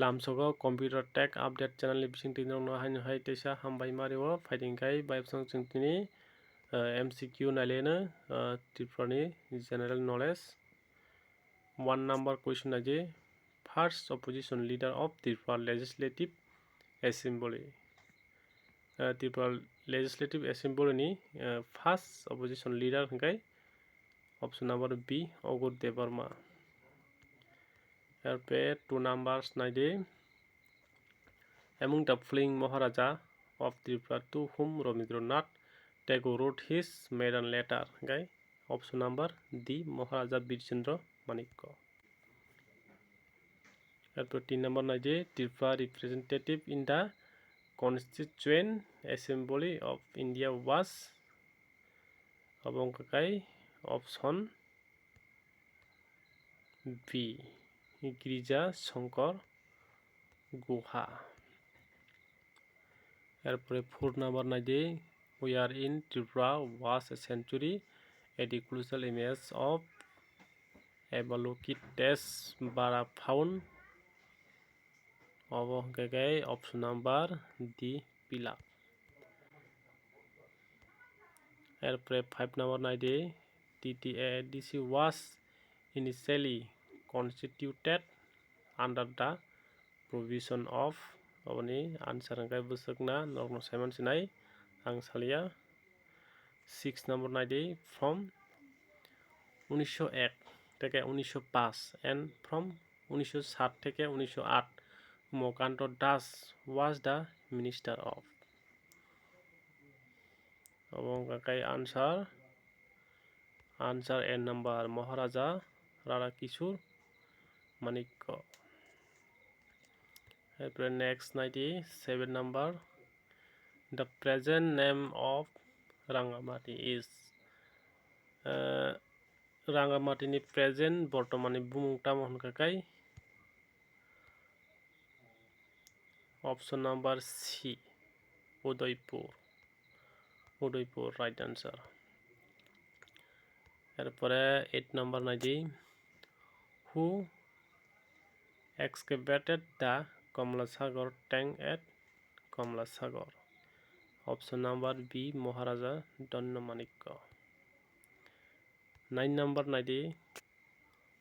Lamsogo Computer Tech Update Channel Bising Tinong no Hain Hai Tesha Hambai Mario Fighting Kai by Song Singtini MCQ Nalena Tripura General Knowledge 1 number question aje first opposition leader of Tripura Legislative Assembly Tripura Legislative Assembly ni first opposition leader Kai option number B Ogur Devarma. Here 2 numbers naide among the fleeing Maharaja of Tripura to whom Rabindranath Tagore wrote his maiden letter. Okay? Option number D Maharaja Birchandra Manikko. Here 3 number naide Tripura representative in the Constituent Assembly of India was abong kakai option B Girija Shankar Guha. Here 4 number naide we are in Tripura was a century a crucial image of Avalokiteshvara found of kakai option number D Pilak. Here 5 number naide TTADC was initially constituted under the provision of Avani answer angkai busukna normal Simon Sinai Angsalia 6 number naide from 1901 থেকে 1905 and from 1907 থেকে 1908 Mokanto Das was the minister of Abong kakai answer N number Maharaja Rara Kishore Manikko. Next 97 number the present name of Rangamati is Rangamati ni present Bortomani Bumungta Mohon kakai option number C Udaipur right answer. Erpore 8 number 90 who excavated the Kamlasagar tank at Kamlasagar. Option number B Maharaja Donnamanikko. 9 number 90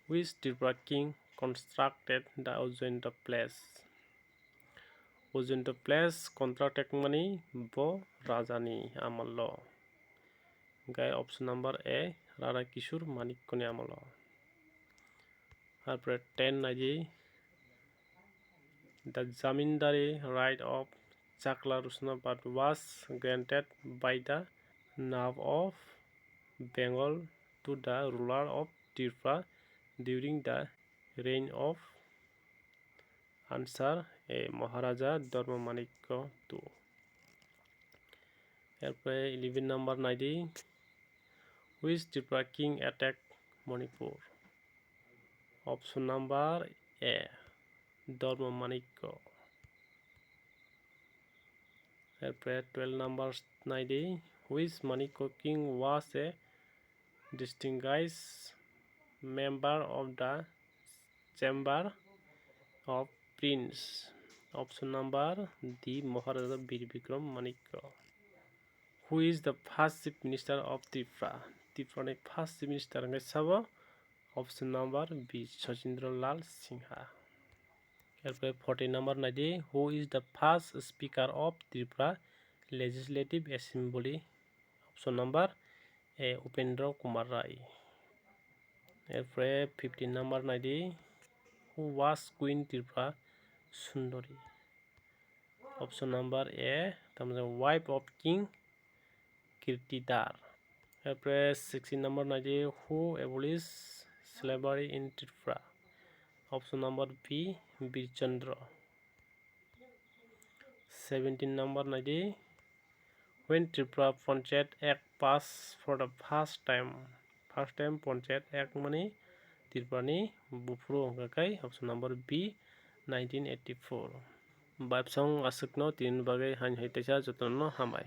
which Tripura king constructed the Ojanta Place. Ojanta Place contracted money Bo Rajani Amallo. Guy option number A Rara Kishore Manikko ni Amallo. After 10 90 the Zamindari right of Chakla Rusnabad was granted by the Nawab of Bengal to the ruler of Tripura during the reign of answer A Maharaja Dharmamanikko II. Here 11 number 90 which Tripura king attacked Manipur. Option number A Dharmamanikko. Here 12 numbers 90 which Manikko king was a distinguished member of the Chamber of Prince. Option number D Maharaja Birbikram Manikko. Who is the first chief minister of Tripura? Tripura first chief minister ngai sabo option number B Sachindra Lal Singha. Here 14 number 90 who is the first speaker of Tripura Legislative Assembly? Option number A Upendra Kumar Rai. Here 15 number 90 who was Queen Tripura Sundari? Option number A wife of King Kirtidar. Here 16 number 90 who abolished slavery in Tripura? Option number B Birchandra. 17 number 90 when Tripura Panchayat Act passed for the first time Panchayat Act money Tripura ni bufru kakai option number B 1984. Babsong asukno tin bagai han haitesa jotono hamai.